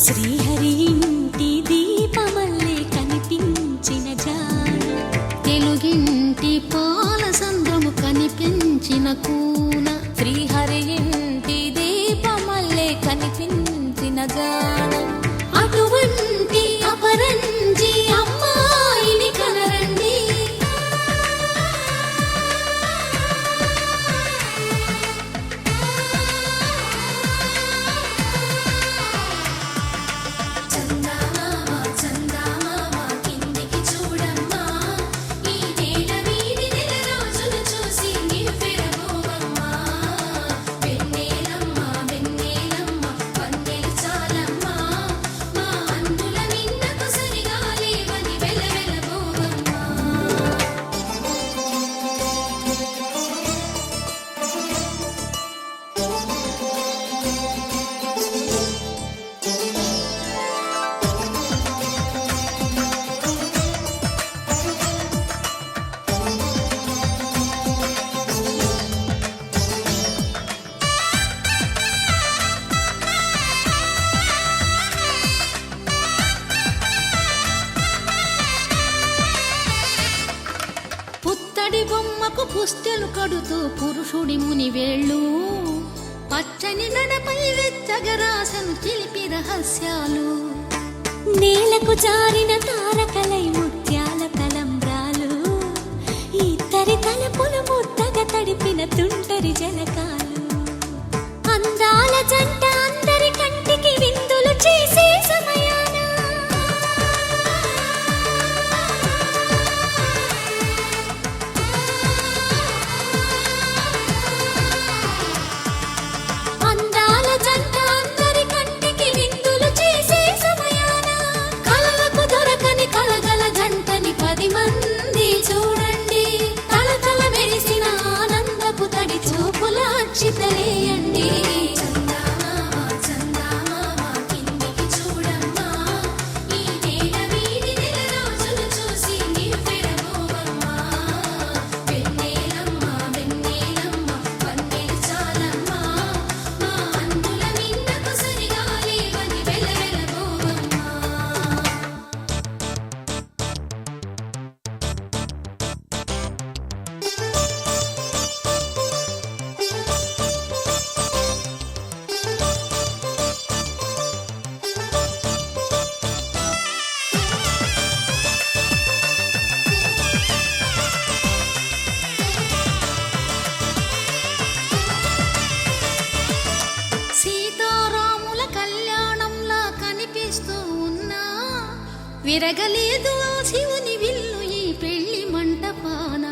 శ్రీహరి ఇంటి దీపమల్లే కనిపించిన జాన, తెలుగింటి పాల సంద్రము కనిపించిన కూన, శ్రీహరి ఇంటి దీపమల్లే కనిపించిన జాన, అటువంటి అపరంజి అమ్మాయిని కనరండి. పుత్తడి బొమ్మకు పుస్తెలు కడుతూ పురుషుడి ముని వేళ్ళు, పచ్చని నడపై వెచ్చగరాసను చిలిపి రహస్యాలు, నేలకు జారిన తారకలై ముత్యాల తలంబ్రాలు, ఇద్దరి తలపులు ముద్దగా తడిపిన తుంటరి జలకాలు, అందాల జంట అందరి కంటికి విందులు చేసే సమయాన, అందాల జంట అందరి కంటికి విందులు చేసే సమయాన, కలలకు దొరకని కలగల జంటని 10 మంది చూడండి, తలతల మెరిసిన ఆనందపు తడి చూపుల అచ్చితలేయండి. సీతారాముల కళ్యాణంలా కనిపిస్తూ ఉన్నా, విరగలేదు ఆ శివుని విల్లు ఈ పెళ్లి మంటపాన,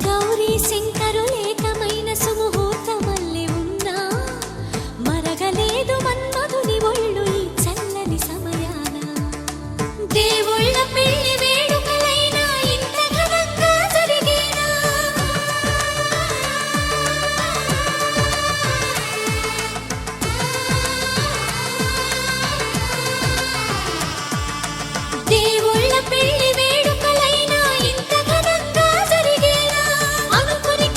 గౌరీ శంకరులేకమైన సుముహూర్తమల్లె ఉన్నా, మరగలేదు మన్మధుని ఒళ్ళు ఈ చల్లని సమయాన, దేవుళ్ళ పెళ్లి వేడుకలైనా ఇంత ఘనంగా జరిగేనా, దేవుళ్ళ పెళ్లి వేడుకలైనా ఇంత ఘనంగా జరిగేనా, అనుకుని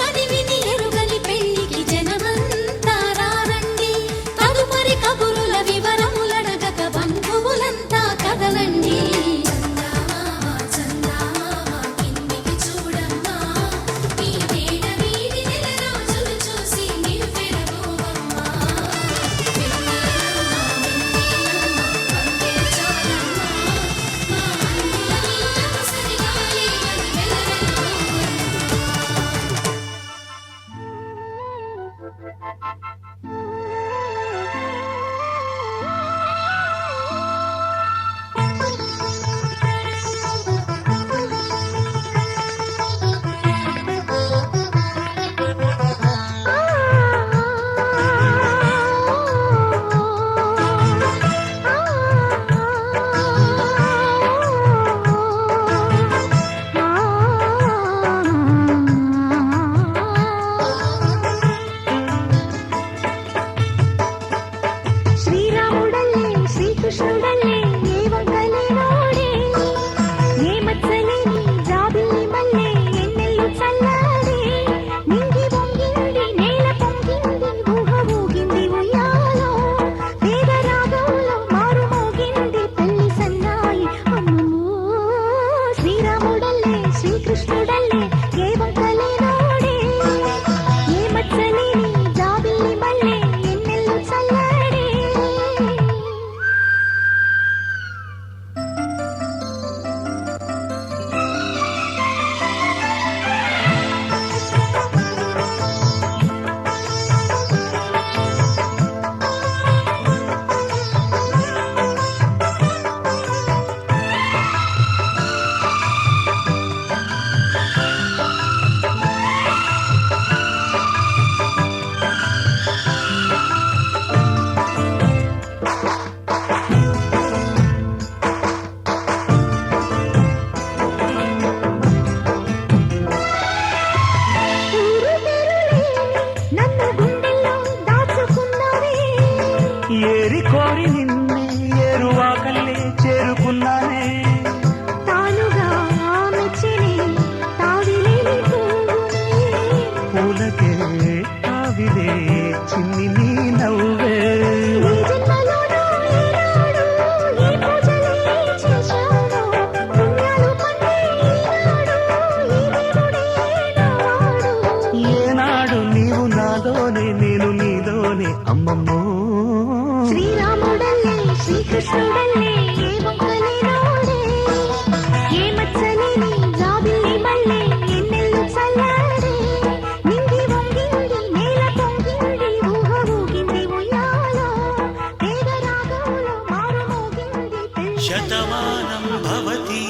శతమానం భవతి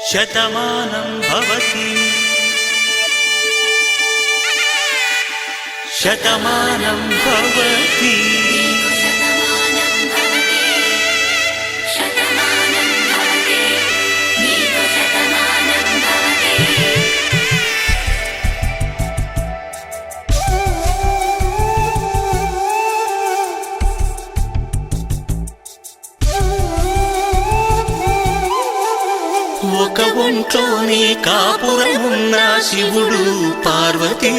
శతమానం భవతి శతమానం భవతి ఒక ఒంట్లోనే కాపురమున్న శివుడు పార్వతీ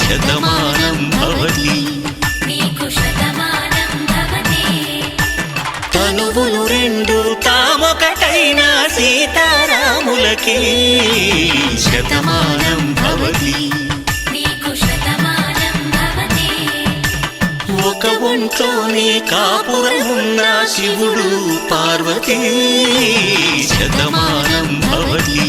శతమానం భవతి తనువులు రెండు తామొకటైన సీతారాములకి శతమానం భవతి ఒక ఒంట్లోనే కాపురమున్న శివుడు పార్వతీ శతమానం భవతి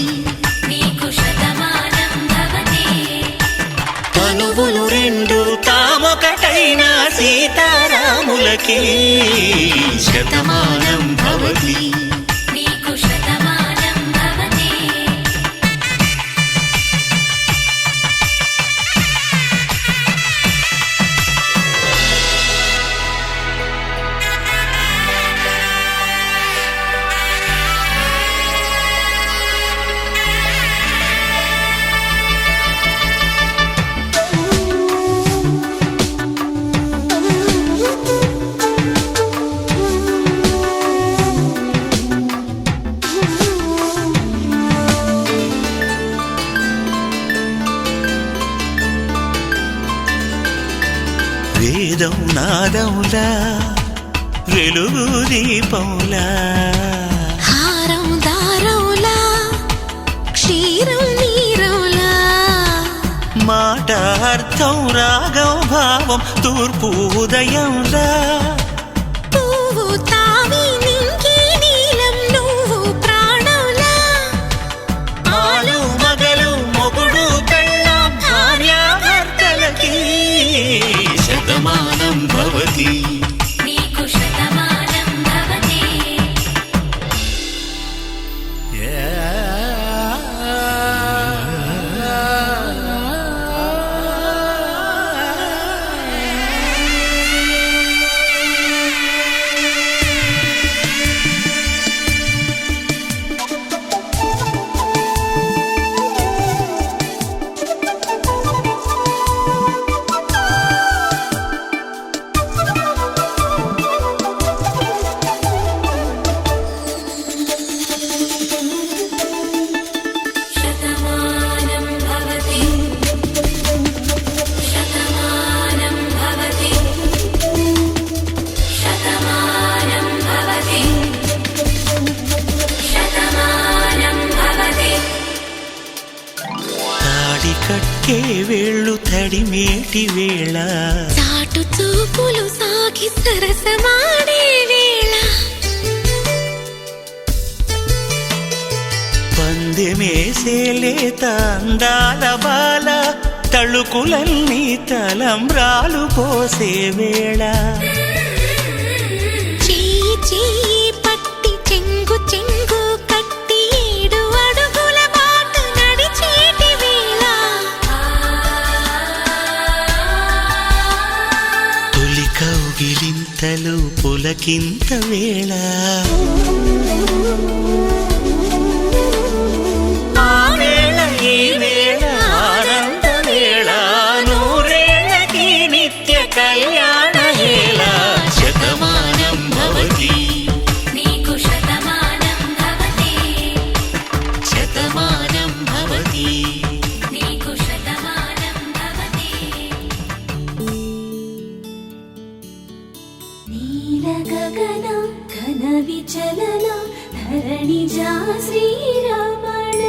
తనువులు రెండు తామొకటైన సీతారాములకి శతమానం భవతి వేదం నాదములా వెలుగు దీపములా హారం దారములా క్షీరం నీరములా మాట అర్థం రాగం భావం తూర్పు ఉదయంలా పువ్వు తావి నింగి నీలం నువ్వు ప్రాణంలా ఆలు మగలు మొగుడు పెళ్ళాం భార్యాభర్తలకి శతమానం భవతి కట్టే వేళ్ళు తడిమేటి వేళ చాటు చూపులు సాగి సరసమాడే వేళ పందెమేసేలేత అందాల బాల తళుకులన్నీ తలంబ్రాలు పోసే వేళ చెయ్యి చెయ్యి పట్టి చెంగు చెంగు కట్టి 7 అడుగుల బాట నడిచేటి వేళ తొలి కౌగిలింతలు పులకింత వేళ ఆ వేళ ఈ వేళ ఆనంద వేళ నూరేళ్ళకి నిత్య కళ్యాణ వేళ శతమానం భవతి శతమానం భవతి నీల గగన ఘన విచలన ధరణిజా శ్రీరమణ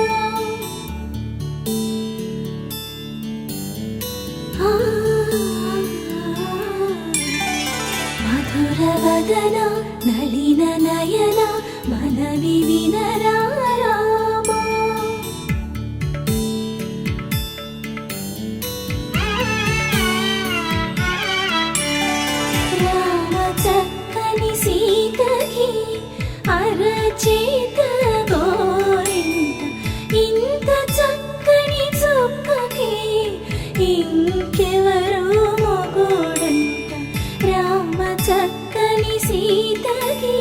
మధుర వదన నళిన నయన మనవి వినరా రామా చేత గోరింట ఇంత చక్కని చుక్కకి ఇంకెవరో మొగుడంట రామ చక్కని సీతకి.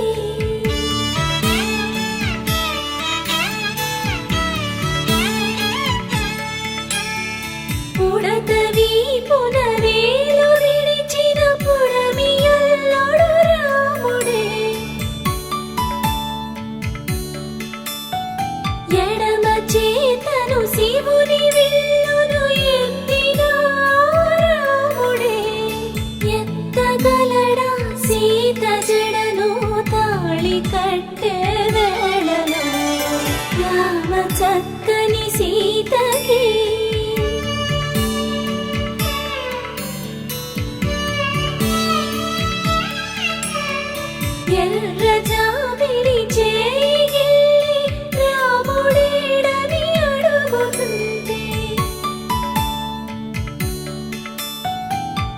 పుడత వీపున వేలు విడిచిన పుడమియల్లుడు రాముడే, ఎడమ చేతను శివుని విల్లును ఎత్తిన రాముడే, ఎత్తగలడా సీత జడను తాళి కట్టే వేళలో రామ చక్కని సీతకి. ఎర్ర జాబిలి చేయి రాముడేడని అడుగుతుంటే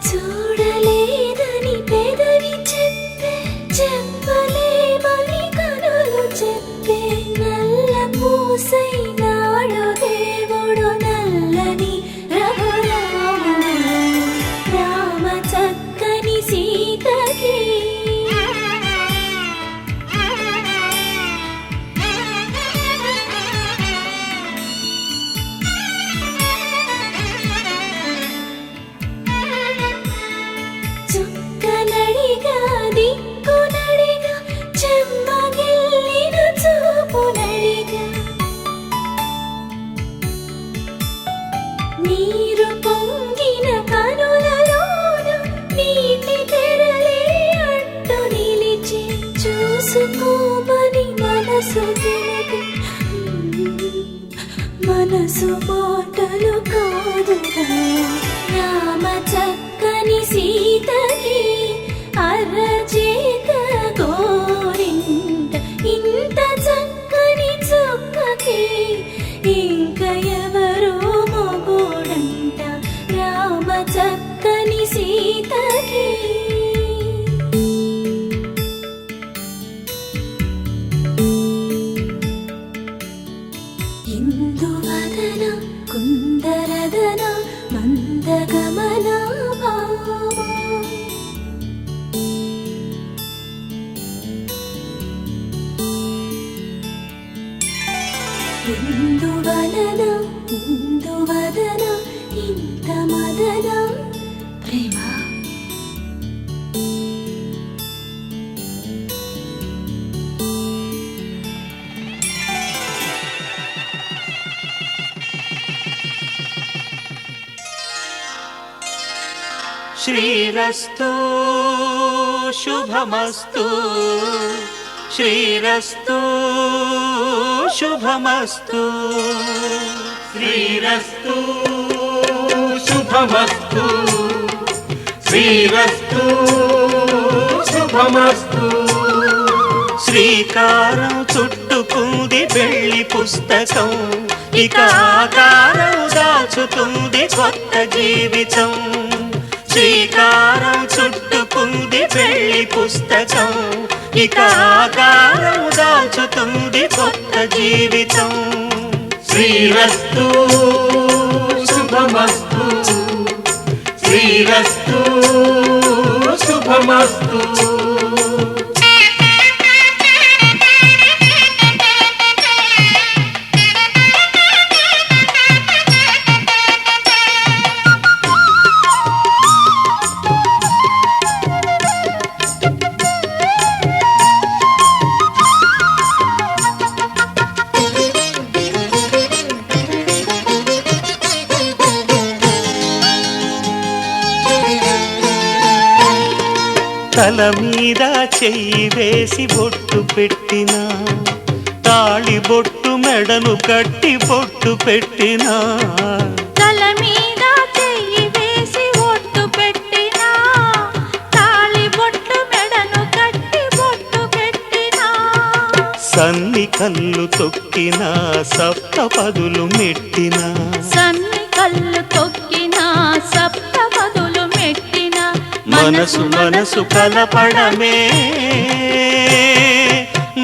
చూడలేదని పెదవి చెప్పే, చెప్పలేమని కనులు చెప్పే, నల్ల పూసై నాడు దేవుడు నల్లని రఘురాముడు రామ చక్కని సీతకి. చుక్కనడిగా దిక్కునడిగా చెమ్మగిల్లిన చూపునడిగా, నీరు పొంగిన కనులలోన నీటి తెరలే అడ్డు నిలిచి చూసుకోమని మనసు తెలిపి, మనసు మాటలు కాదుగా రామ చక్కని సీతకి. అరచేత గోరింట ఇంత చక్కని చుక్కకి ఇంక ఎవరో మొగుడంట రామ చక్కని సీతకి. ఇందువదన కుందరదన మందగమన భామ, ఇందువలన ఇందువదన ఇంత మదన ప్రేమ. శ్రీరస్తు శుభమస్తు, శ్రీరస్తు శుభమస్తు, శ్రీరస్తు శుభమస్తు, శ్రీరస్తు శుభమస్తు. శ్రీకారం చుట్టుకుంది పెళ్లి పుస్తకం, ఇక ఆకారం దాచుతుంది కొత్త జీవితం. శ్రీకారం చుట్టుకుంది పెళ్లి పుస్తకం, ఇక ఆకారం దాచుతుంది కొత్త జీవితం. శ్రీరస్తు శుభమస్తు, శ్రీరస్తు శుభమస్తు. తల మీద చెయ్యి వేసి బొట్టు పెట్టినా, తాళి బొట్టు మెడను కట్టి బొట్టు పెట్టినా, తల మీద చెయ్యి వేసి ఒట్టు పెట్టినా, తాళి బొట్టు మెడను కట్టి బొట్టు పెట్టినా, సన్ని కళ్ళు తొక్కినా సప్తపదులు మెట్టినా, సన్ని కళ్ళు తొక్కినా సప్తపదులు మెట్టినా, మనసు మనసు కలపడమే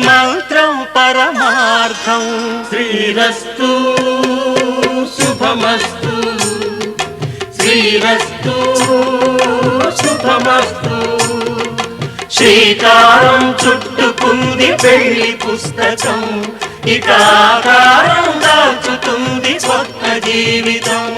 మంత్రం పరమార్థం. శ్రీరస్తు శుభమస్తు, శ్రీరస్తు శుభమస్తు. శ్రీకారం చుట్టుకుంది పెళ్లి పుస్తకం, ఇక ఆకారం దాచుతుంది కొత్త జీవితం.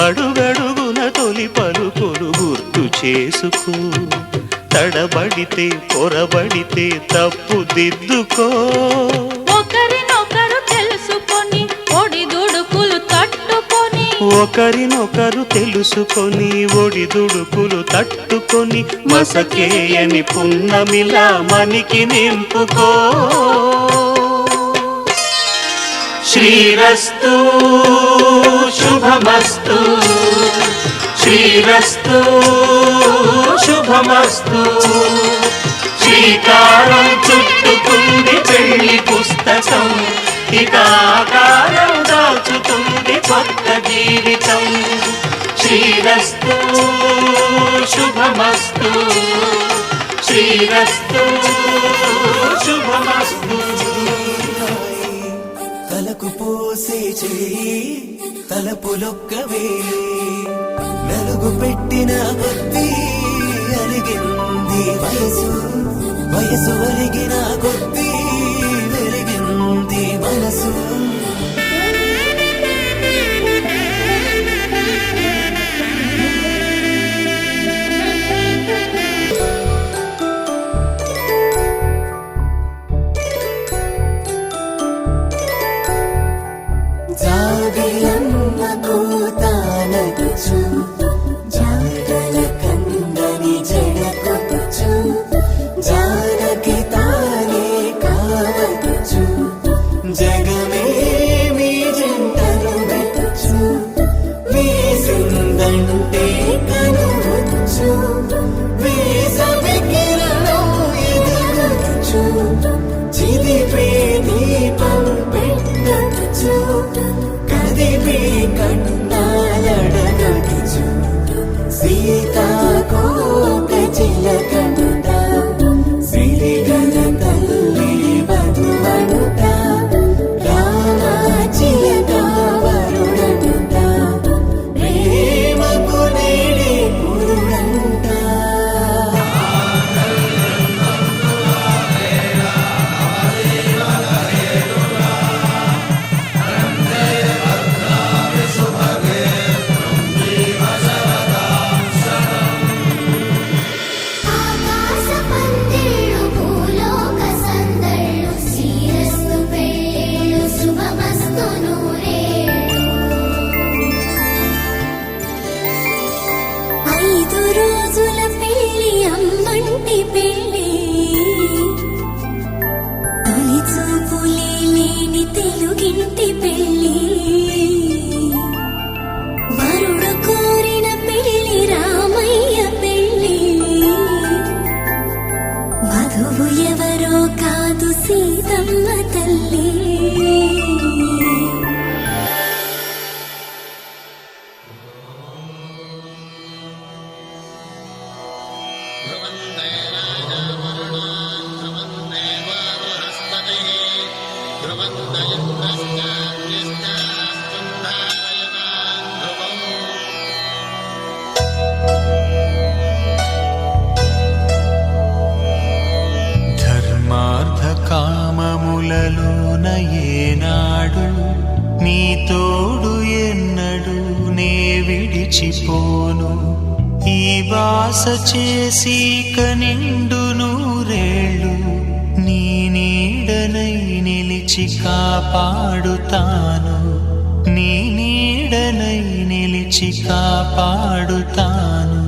అడుగడుగున తొలి పలుకులు గుర్తు చేసుకో, తడబడితే పొరబడితే తప్పు దిద్దుకో. ఒకరినొకరు తెలుసుకొని ఒడిదుడుకులు తట్టుకొని, ఒకరినొకరు తెలుసుకొని ఒడిదుడుకులు తట్టుకొని, మసకేయని పున్నమిలా మనికి నింపుకో. శ్రీరస్తు శుభమస్తు, శ్రీరస్తు శుభమస్తు. శ్రీకారం చుట్టుకుంది పెళ్లి పుస్తకం, ఇక ఆకారం దాచుతుంది కొత్త జీవితం. శ్రీరస్తు శుభమస్తు, శ్రీరస్తు శుభమస్తు. తలకు పోసే చేయి తలపులొక్కవే, నలుగు పెట్టిన కొద్దీ అలిగింది వయసు, వయసు అలిగిన కొద్దీ వెలిగింది మనసు. జాబిలమ్మ కూతానగుచు, జాడల కందని జడకొచ్చు, జానకి తానే కావగుచు, జగమే మీ జంటను వెతుచు, వేసిందంటే కనువచ్చు, వేసవి కిరణం ఎదురొచ్చు, చిదిపే దీపం పెట్టచ్చు, కదిపే కన్నాలడగచ్చు, సీతాకోక చిలకనుట, సిరిగల తల్లి వధువనుట, రామ చిలక వరుడనుట, ప్రేమకు నేడే పురుడంట. ఆకాశ పందిళ్ళు భూలోక సందళ్ళు, శ్రీరస్తు పెళ్ళిళ్ళు శుభమస్తు నూరేళ్ళు. 5 రోజుల పెళ్ళి అమ్మంటి పెళ్ళి, తొలి చూపులే లేని తెలుగింటి పెళ్ళి, వరుడు కోరిన పెళ్ళి రామయ్య పెళ్ళి, వధువు ఎవరో కాదు సీతమ్మ తల్లి. ధర్మార్థ కామములలోన ఏనాడు నీ తోడు ఎన్నడు నే విడిచిపోను, ఈ వాస చేసి కనిండు నూరేళ్ళు, నీ నీడనై నిలిచి కాపాడుతాను, నీ నీడనై నిలిచి నిలిచి కాపాడుతాను.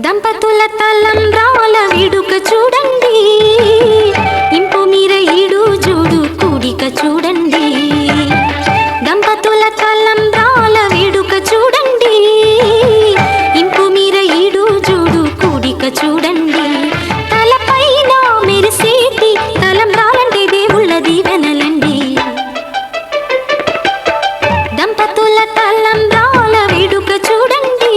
దంపతుల తలంబ్రాల వేడుక చూడండి, ఇంపు మీర ఈడు జోడు కూడిక చూడండి. దంపతుల తలంబ్రాల వేడుక చూడండి, ఇంపు మీర ఈడు జోడు కూడిక చూడండి. తలపైన మెరిసేటి తలంబ్రాలంటే దేవుళ్ళ దీవెనలండి. దంపతుల తలంబ్రాల వేడుక చూడండి,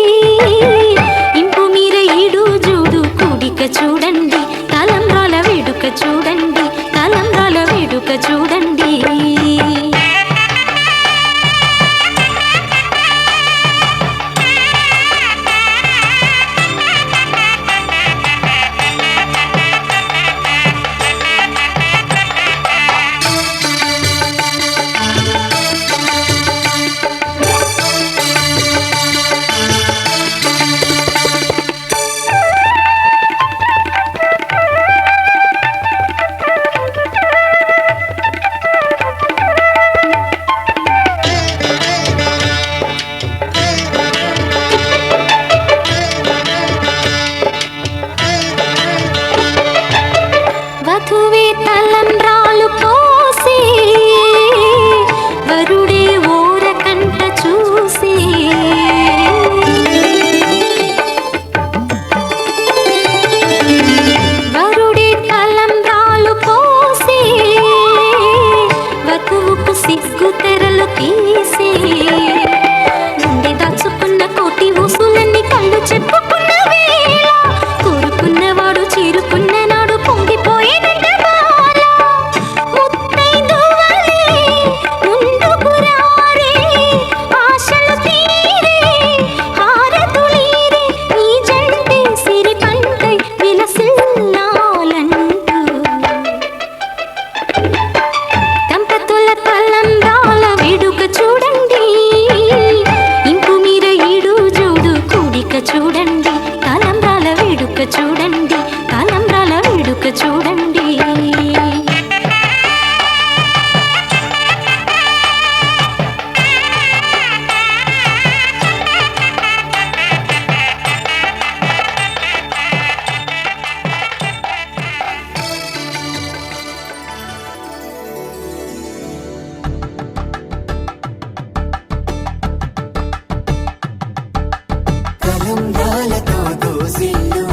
చూడండి తలంబ్రాల వేడుక చూడండి, తలంబ్రాల వేడుక చూడండి. వధువే తలంబ్రాలు పోసి వరుడే ఓరకంట చూసి, వరుడే తలంబ్రాలు పోసి వధువుకు సిగ్గు తెరలు తీసి, గుండె దాచుకున్న కోటి ఊసులన్నీ కళ్ళు చెప్పుకున్న వేళ, కోరుకున్నవాడు చేరుకున్న నాడు పొంగిపోయేదంట బాల. ముత్తైదువలే ముందుకు రారే, ఆశలు తీరే హారతులీరే, ఈ జంటే సిరి పంటై విలసిల్లాలంటూ. దంపతుల తలంబ్రాల వేడుక చూడండి, ఇంపు మీర ఈడు జోడు కూడిక చూడండి, తలంబ్రాల వేడుక చూడండి, తలంబ్రాల వేడుక చూడండి. తలంబ్రాలతో దోసిల్లు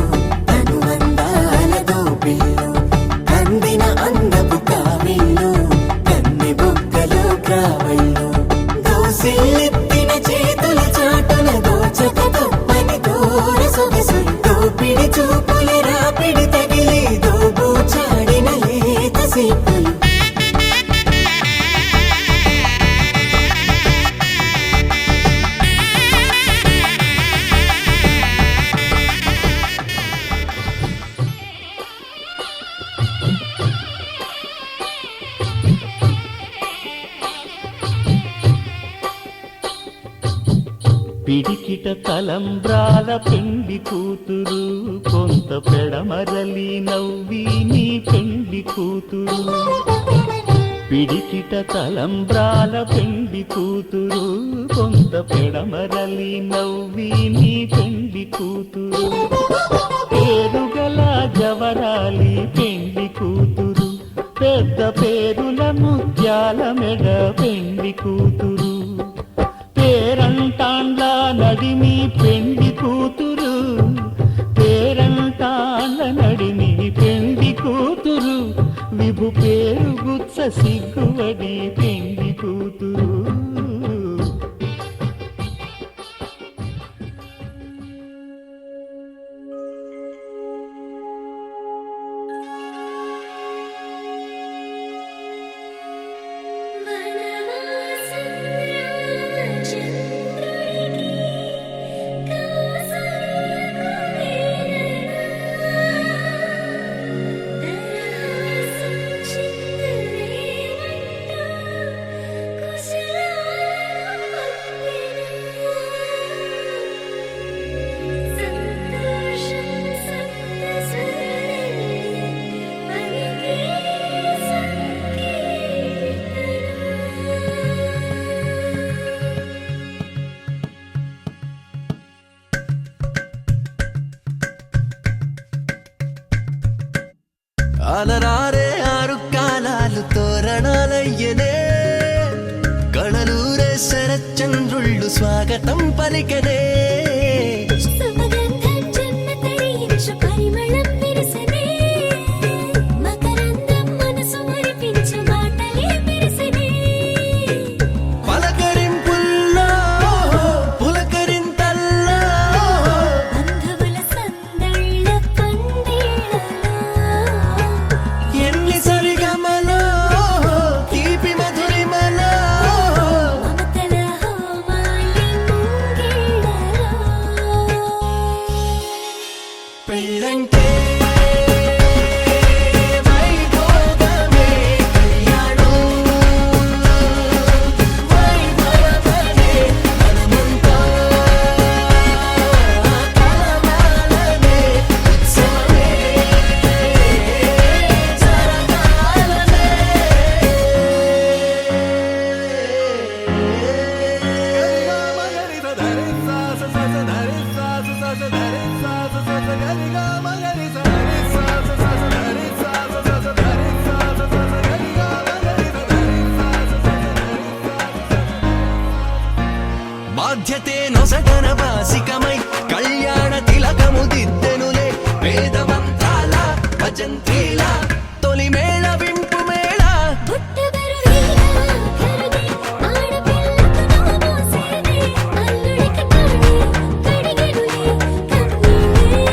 అనుబంధాలతో పిల్లు, కందిన అందపు కావిల్లు కన్నె బొక్కలు క్రావళ్ళు, దోసిల్లెత్తిన చేతుల చాటున దోచక తప్పని దూర సొగసులు, దోపిడి చూపుల రాపిడి తగిలి దోబూచాడిన లేత సేపులు. పిడికిట తలంబ్రాల పెండి కూతురు, కొంత పెడమరలి నవ్వి నీ పెండి కూతురు. పిడికిట తలంబ్రాల పెండి కూతురు, కొంత పెడమరలి నవ్వి నీ పెండి కూతురు. పేరుగల జవరాలి పెండి కూతురు, పెద్ద పేరుల ముత్యాల మెడ పెండి కూతురు. పేరంటాండ్ల నడిమి పెండి కూతురు, పేరంటాండ్ల నడిమి పెండి కూతురు. విభు పేరు గుత్స సిగ్గువడి పెండి కూతురు. స్వాగతం పలికనే సుమగంధం జన్మ తరించు పరిమళం విరసనే మకరందం మనసు మురిపించు మాటలే విరసనే పలకరింపుల్లో పులకరింతల్లో బంధువుల సందళ్ళ పందిళ్ళలో ఎన్ని సరిగమలో తీపి మధురిమలో మమతల హోమాలి ముంగిళ్ళలో పెళ్ళంటే వైభోగమే కళ్యాణం వైభవమనే మనమంతా కలవాలనే ఉత్సవమే జరగాలనే బాధ్యతే నొసగన వాసికమై కళ్యాణ తిలకము దిద్దెనులే వేదమంత్రాల భజంత్రీల తొలి మేళ వింపు మేళ పుట్టబరు వీరా కరుదే ఆడపిల్లకు నోమోసేదే అల్లుడికి తోడే కడిగెనులే కన్నీళ్ళే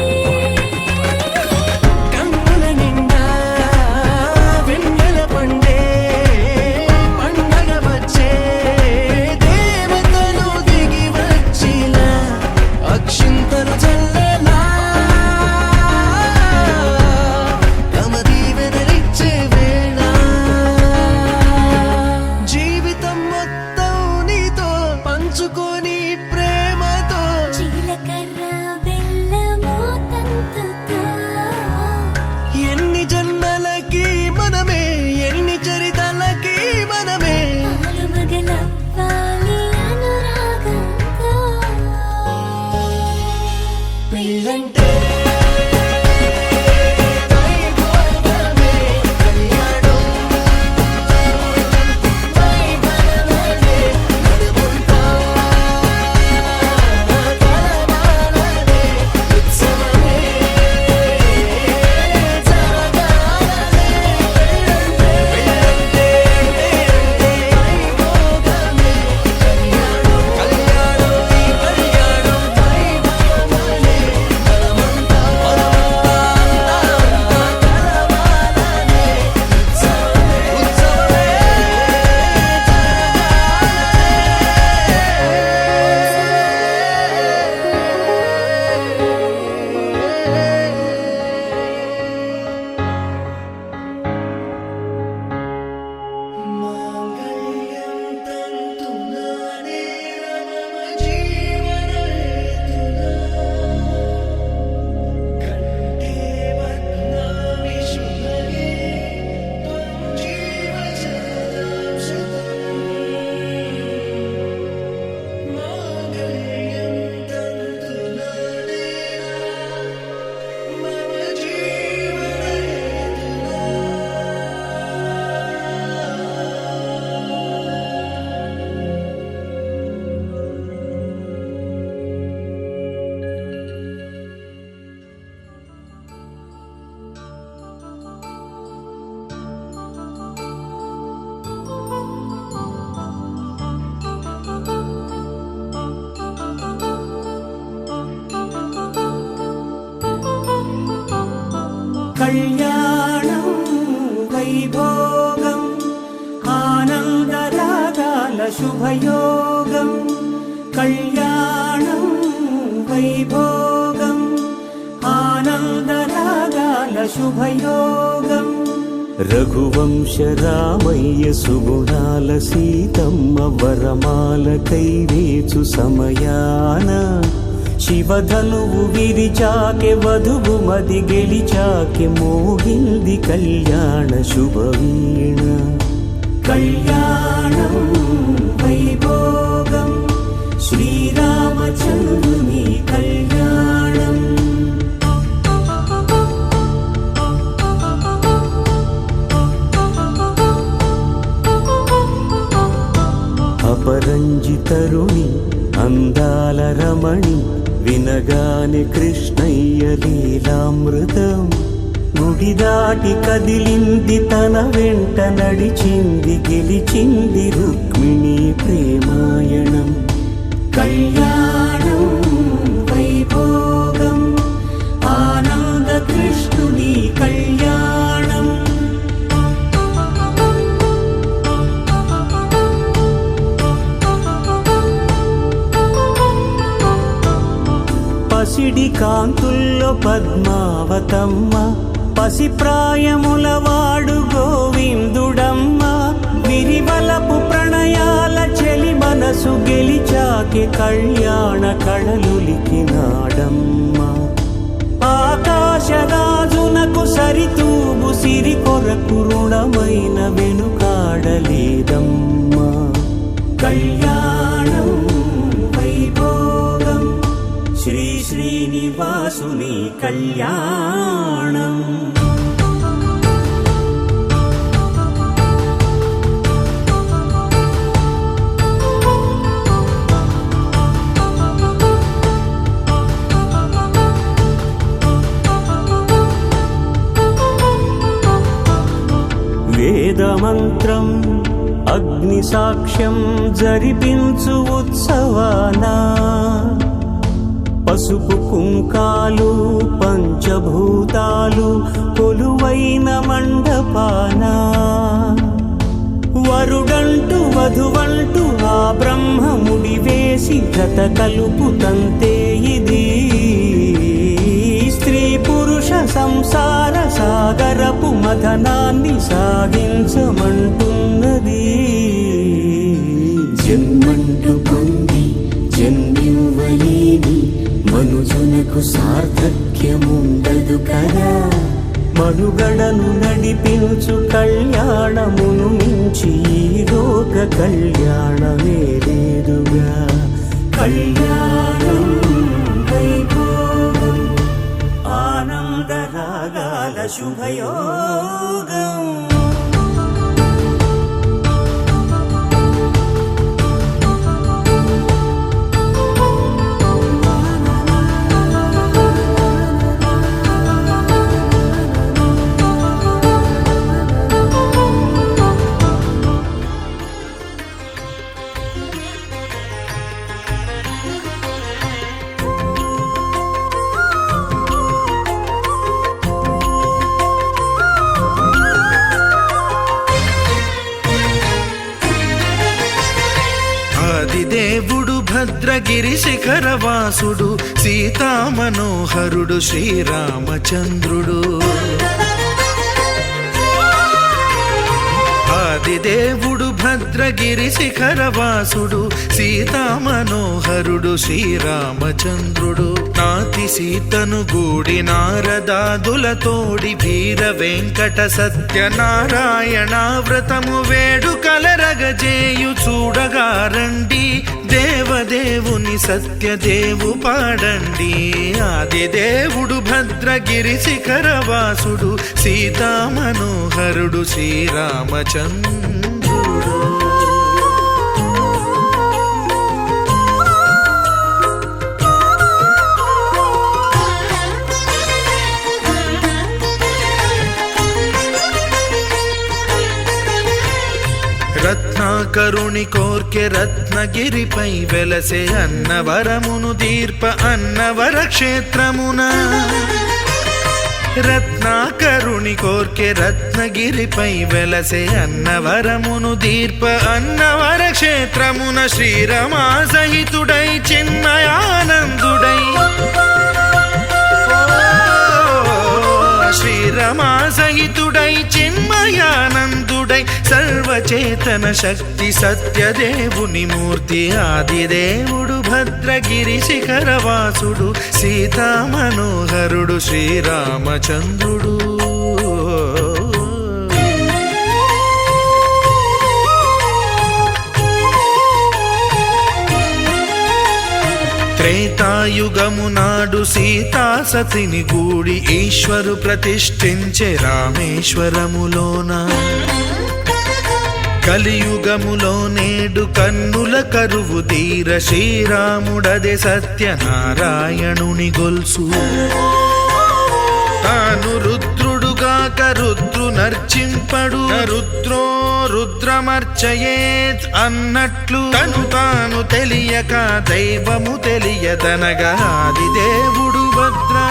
కన్నుల నిండా వెన్నెల పండే పండగ వచ్చే దేవతలు దిగి వచ్చిన అక్షింతలు చల్లెలా తమ దీవెనలిచ్చే వేళ జీవితం మొత్తం నీతో పంచుకొని ప్రేమతో జీలకర్ర బెల్లము తంతుతో ఎన్ని జన్మలకి మనమే ఎన్ని చరితలకి మనమే పాలు మగలవ్వాలి అనురాగంతో పెళ్ళంటే వైభోగమే కళ్యాణం వైభవమనే మనమంతా కలవాలనే ఉత్సవమే జరగాలనే పెళ్ళంటే వైభోగమే కళ్యాణం కళ్యాణం ఈ కళ్యాణం వైభవమనే మనమంతా కలవాలనే ఉత్సవమే మాంగళ్యం తంతునానే రమమ జీవనహేతునా కంఠే బధ్నామి శుభగే త్వం జీవ శరదాం శతం మాంగళ్యం తంతునానే మమ కళ్యాణం వైభోగం ఆనందరాగాల శుభయోగం కళ్యాణం వైభోగం ఆనందరాగాల శుభయోగం రఘువంశ రామయ్య సుగుణాల సీతమ్మ వరమాల కైవేచు సమయాన శివధనువు విరిచాకె వధువు మది గెలిచాకె మోగింది కళ్యాణ శుభవీణ కళ్యాణం వైభోగం శ్రీరామచంద్రుని కళ్యాణం అపరంజి తరుణి అందాల రమణి వినగానే కృష్ణయ్య లీలామృతం గుడి దాటి కదిలింది తన వెంట నడిచింది గెలిచింది రుక్మిణి ప్రేమాయణం కళ్యాణం వైభోగం ఆనంద కృష్ణుని కళ్యాణం పసిడి కాంతుల్లో పద్మావతమ్మ పసిప్రాయముల వాడు గోవిందుడమ్మ విరివలపు ప్రణయాల చెలి మనసు గెలిచాకే కళ్యాణ కళలులికినాడమ్మ ఆకాశరాజునకు సరితూగు సిరి కొరకు రుణమైన వెనుకాడలేదమ్మ కళ్యాణం వైభోగం శ్రీ శ్రీనివాసుని కళ్యాణం వేదమంత్రం అగ్ని సాక్ష్యం జరిపించు ఉత్సవానా పసుపు కుంకాలు పంచభూతాలు కొలువైన మండపాన వరుడంటూ వధువంటూ ఆ బ్రహ్మముడి వేసి జత కలుపుతంతే ఇది స్త్రీ పురుష సంసార సాగరపు మథనాన్ని సాగించమంటున్నది జన్మంటూ పొంది జన్మివ్వలేని మనుజునకు సార్థక్యముండదు కదా మనుగడను నడిపించు కళ్యాణమును మించి ఈ లోక కళ్యాణమే లేదుగా కళ్యాణం వైభోగం ఆనందరాగాల శుభయోగం దేవుడు భద్రగిరి శిఖరవాసుడు సీతామనోహరుడు శ్రీరామచంద్రుడు ఆదిదేవుడు భద్రగిరి శిఖరవాసుడు సీతామనోహరుడు శ్రీరామచంద్రుడు నాతి సీతను గూడి నారదాదులతోడి వీర వెంకట సత్యనారాయణ వ్రతము వేడుకలరగజేయు చూడగారండి దేవదేవుని సత్యదేవు పాడండి ఆదిదేవుడు భద్రగిరి శిఖరవాసుడు సీతామనోహరుడు శ్రీరామచంద్రుడు రత్నాకరుని కోర్కె రత్నగిరిపై వెలసే అన్నవరమును దీర్ప అన్నవర క్షేత్రమున రత్నాకరుని కోర్కె రత్నగిరిపై వెలసే అన్నవరమును దీర్ప అన్నవర క్షేత్రమున శ్రీరమా సహితుడై చిన్మయానందుడై శ్రీరమా సహితుడై చిన్మయానందుడై సర్వచేతన శక్తి సత్యదేవుని మూర్తి ఆదిదేవుడు భద్రగిరి శిఖరవాసుడు సీతామనోహరుడు శ్రీరామచంద్రుడు త్రేతాయుగము నాడు సీతా సతిని గూడి ఈశ్వరు ప్రతిష్ఠించే రామేశ్వరములోన కలియుగములో నేడు కన్నుల కరువు తీర శ్రీరాముడదే సత్యనారాయణుని గొల్సు తాను రుద్రుడుగాక రుద్రు నర్చింపడు రుద్రో రుద్రమర్చయేత్ అన్నట్లు తను తాను తెలియక దైవము తెలియదనగా ఆది దేవుడు భద్రా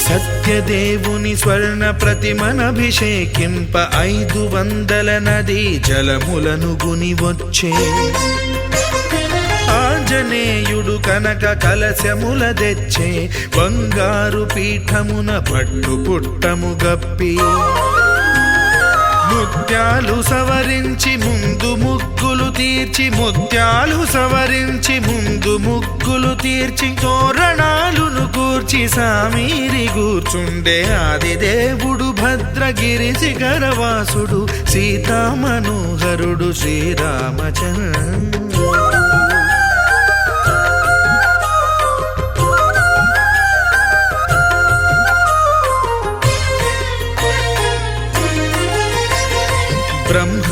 సత్యదేవుని స్వర్ణ ప్రతిమనభిషేకింప 500 నదీ జలములను గుని వచ్చే ఆంజనేయుడు కనక కలశముల తెచ్చే బంగారు పీఠమున పట్టు పుట్టము గప్పి ముత్యాలు సవరించి ముందు ముగ్గులు తీర్చి ముత్యాలు సవరించి ముందు ముగ్గులు తీర్చి తోరణాలును కూర్చి సామీరి కూర్చుండే ఆది దేవుడు భద్రగిరి శిఖరవాసుడు సీతామనోహరుడు శ్రీరామచంద్రుడు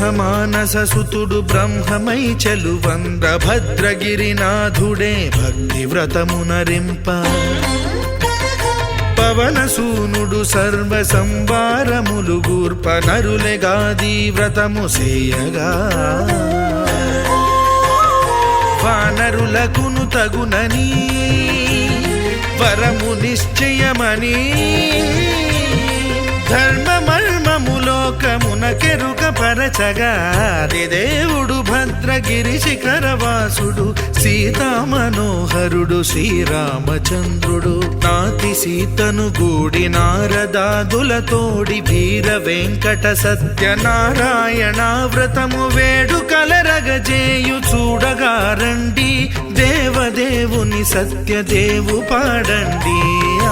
బ్రహ్మమానససుతుడు బ్రహ్మమై చెలువంద భద్రగిరినాథుడే భక్తి వ్రతమునరింప పవనసూనుడు సర్వ సంవారములు గూర్ప నరులెగాది వ్రతము సేయగా వానరులకును తగునని వరము నిశ్చయమని ధర్మమర్మములోకమునకెరుక పరచగా దేవుడు భద్రగిరి శిఖరవాసుడు సీతామనోహరుడు శ్రీరామచంద్రుడు నాతి సీతను గూడి నారదాదులతోడి వీర వెంకట సత్యనారాయణ వ్రతము వేడు కలరగజేయు చూడగా రండి దేవదేవుని సత్యదేవు పాడండి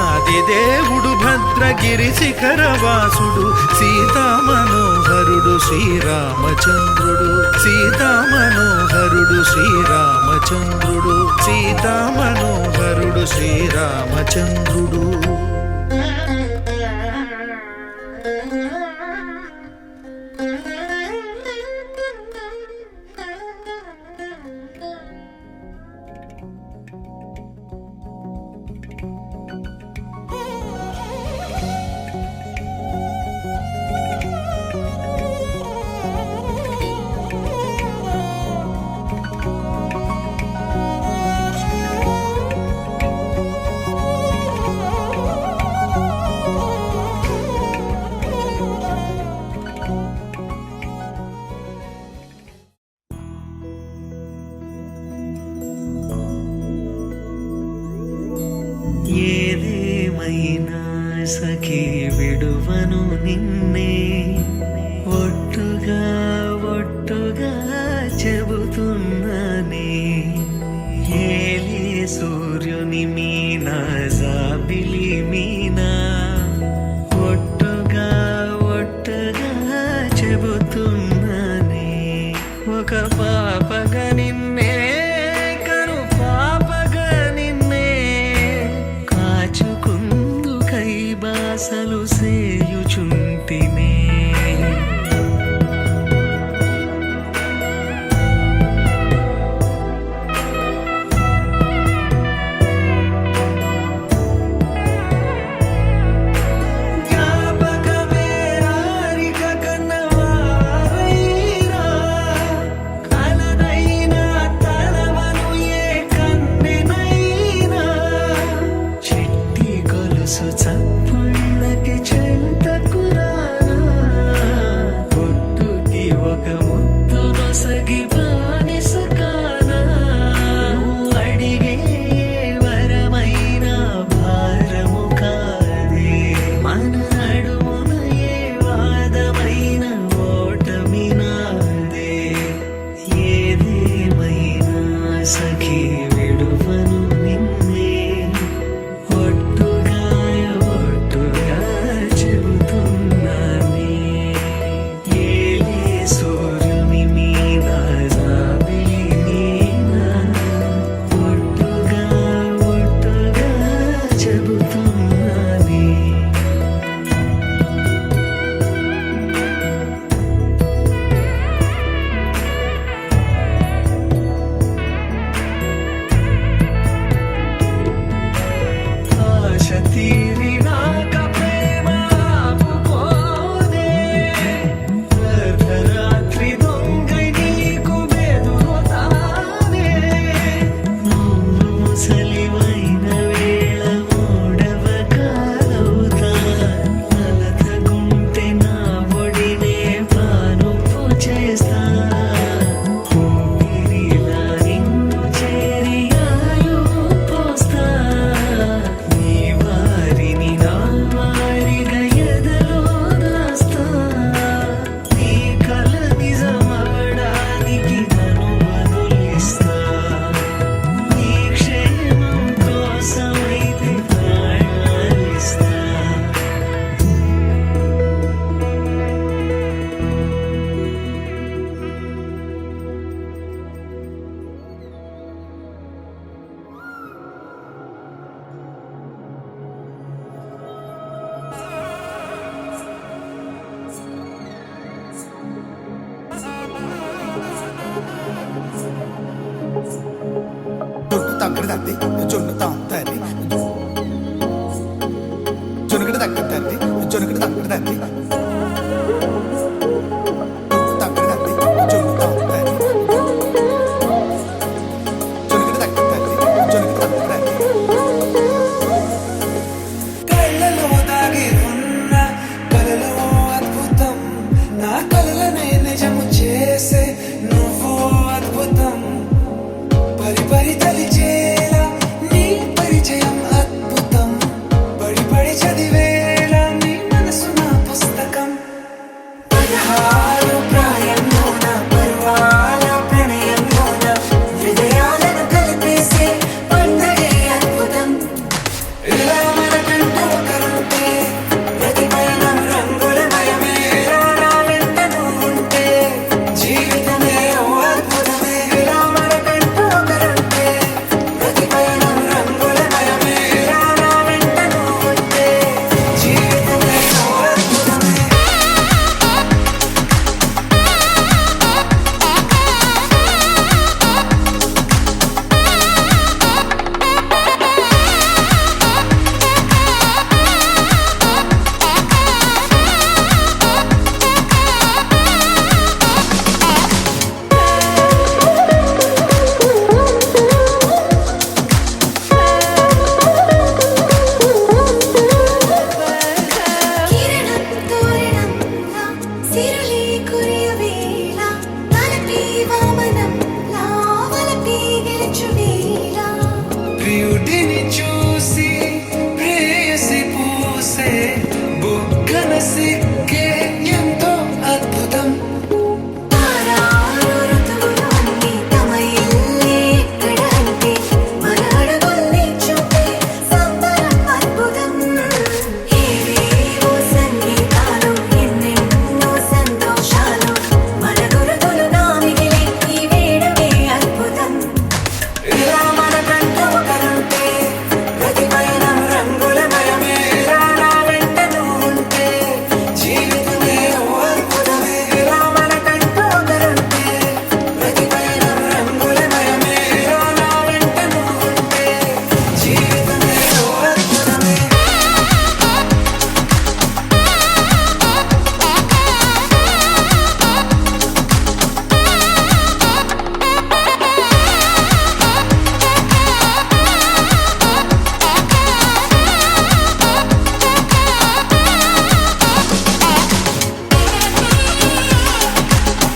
ఆది దేవుడు భద్రగిరి శిఖరవాసుడు సీతామనోహరుడు శ్రీరామచంద్రుడు సీతామనోహరుడు శ్రీరామచంద్రుడు సీతామనోహరుడు శ్రీరామచంద్రుడు ఏదేమైనా సఖీ విడువను నిన్నే ఒట్టుగా ఒట్టుగా చెబుతున్నానే ఏలే సూర్యుని మీనా జాబిలి మీనా ఒట్టుగా ఒట్టుగా చెబుతున్నానే ఒక పాపగా నిన్నే కను పాపగా నిన్నే కాచుకుందు కైబాసలు సేయుచుంటినే చప్పుళ్ళకి చెంట తాకడ తంది జొన్ను తాంతని జొనకడ తగ్గ తంది జొనకడ తగ్గడ తంది తగ్గడ తంది జొన్ను తాంతని జొనకడ తగ్గ తంది జొనకడ తగ్గడ తంది కళ్ళలో దాగి ఉన్న కలలో అద్భుతం నా కలలనే నిజము చేసే నువ్వు అద్భుతం పరి పరి తలిచేలా నీ పరిచయం అద్భుతం పడి పడి చదివేలా నీ మనసు నా పుస్తకం 16 ప్రాయంలోన పర్వాల ప్రణయంలోన హృదయాలను కలిపేసే పండగే అద్భుతం ఇలా మనకంటూ ఒకరుంటే ప్రతి పయనం రంగులమయమే ఇలా నా వెంట నువ్వుంటే జీవితమే ఓ అద్భుతమే ఇలా మనకంటూ ఒకరుంటే ప్రతి పయనం రంగులమయమే ఇలా నా వెంట నువ్వుంటే జీవితమే ఓ అద్భుతమే కిరణం తోరణంలా సిరులే కురియవేళ తలపి వామనంలా వలపి గెలుచువేళ ప్రియుడిని చూసి ప్రేయసి పూసే బుగ్గన సిక్కే ఎంతో అద్భుతం తారారు ఋతువులు అన్నీ తమ ఇల్లే ఎక్కడంటే మన అడుగుల్ని చూపే సంబరం అద్భుతం ఏవేవో సంగీతాలు ఎన్నెన్నో సంతోషాలు మన గురుతులుగా మిగిలే ఈ వేడమే అద్భుతం ఇలా మనకంటూ ఒకరుంటే ప్రతి పయనం రంగులమయమే ఇలా నా వెంట నువ్వుంటే జీవితమే ఓ అద్భుతమే ఇలా మనకంటూ ఒకరుంటే ప్రతి పయనం రంగులమయమే ఇలా నా వెంట నువ్వుంటే జీవితమే ఓ అద్భుతమే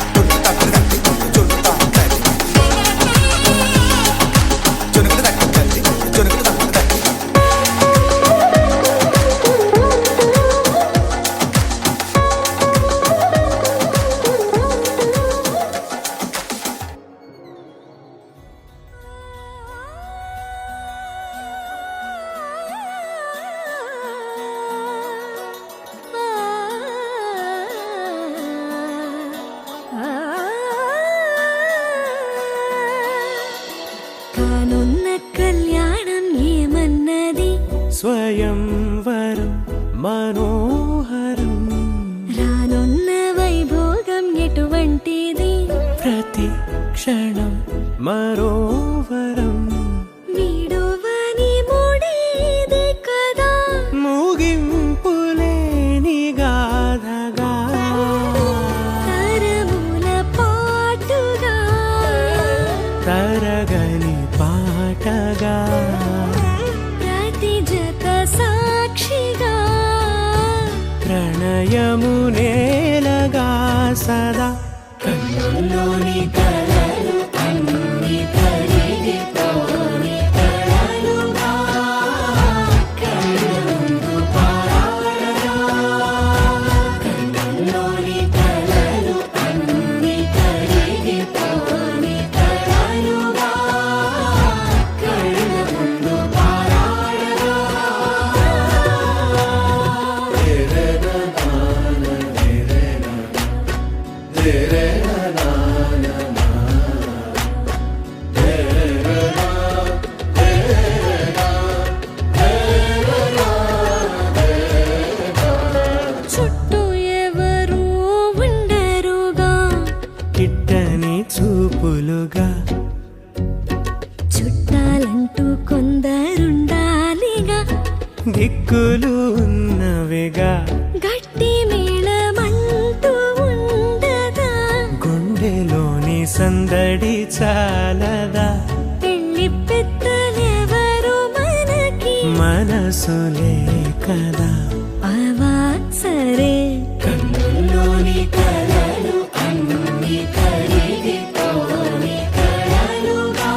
జొన్ను తగ్గడ తంది జొన్ను తాంతని జొనకడ తగ్గ తంది జొనకడ తగ్గడ తంది కానున్న కళ్యాణం ఏమన్నది స్వయంవరం మనోహరం రానున్న వైభోగం ఎటువంటిది ప్రతి క్షణం మరోవరం వీడువని మూడేది కదా ముగింపులేని గాథగా తరముల పాటుగా తరగని పాటగా ప్రతి జత సాక్షిగా ప్రణయము నేలగా సదా కన్నుల్లోని కలలు అన్ని కరిగిపోని కలలుగా కళ్ళముందు పారాడగా కన్నుల్లోని కలలు అన్ని కరిగిపోని కలలుగా కళ్ళముందు పారాడగా చుట్టూ ఎవరు ఉండరుగా కిట్టని చూపులుగా చుట్టాలంటే దిక్కులు ఉన్నవిగా గట్టి మేళమంటూ ఉండదా గుండెలోని సందడి చాలదా పెళ్లి పెద్దలెవరు మనకి మనసులే కదా అవా సరే కన్నుల్లోని కలలు అన్ని కరిగిపోని కలలుగా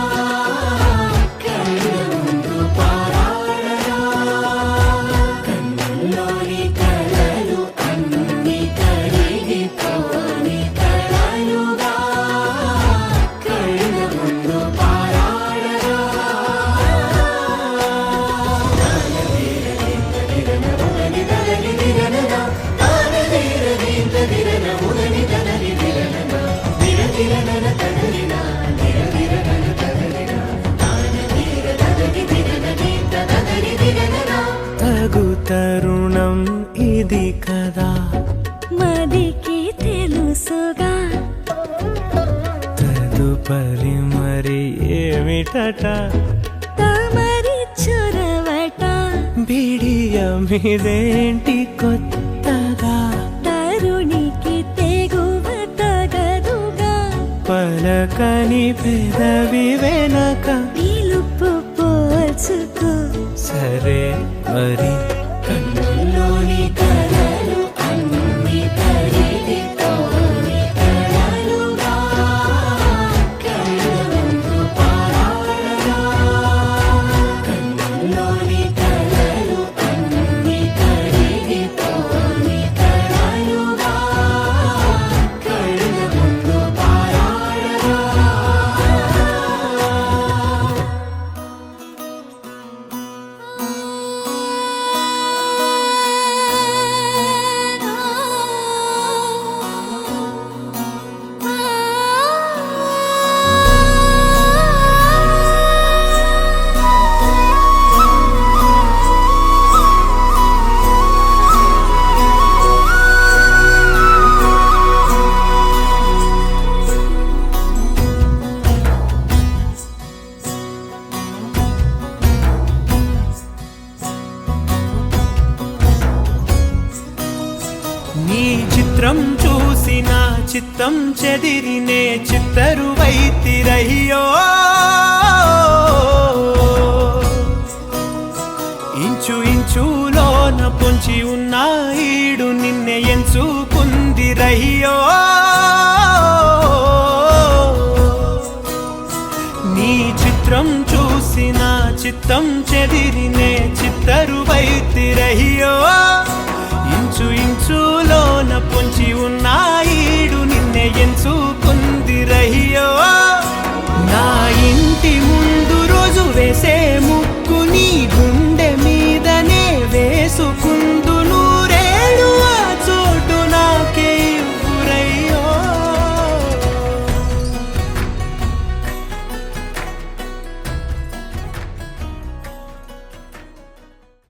కళ్ళ ముందు పారాడరా కన్నుల్లోని కలలు అన్ని కరిగిపోని కలలుగా కళ్ళ ముందు పారాడరా తగు తరుణం ఇది కదా మదికి తెలుసుగా తదుపరి మరి ఏమిటట తమరి చొరవట బిడియమిదేంటి కొత్తగా తరుణికి తెగువ తగదుగా పలకని పెదవి వెనక పిలుపు పోల్చుకో సరే మరి కన్నుల్లోని కలలు అన్ని కరిగిపోని కలలుగా కళ్ళ ముందు పారాడరా కన్నుల్లోని కలలు అన్ని కరిగిపోని కలలుగా కళ్ళ ముందు పారాడరా నీ చిత్రం చూసి నా చిత్తం చెదిరినే చిత్తరువైతిరయ్యో ఇంచు ఇంచులోన పొంచి ఉన్న ఈడు నిన్నే ఎంచుకుందిరయ్యో నీ చిత్రం చూసి నా చిత్తం చెదిరినే చిత్తరువైతిరయ్యో ఇంచు ఇంచులోన పొంచి ఉన్న ఈడు నిన్నే ఎంచుకు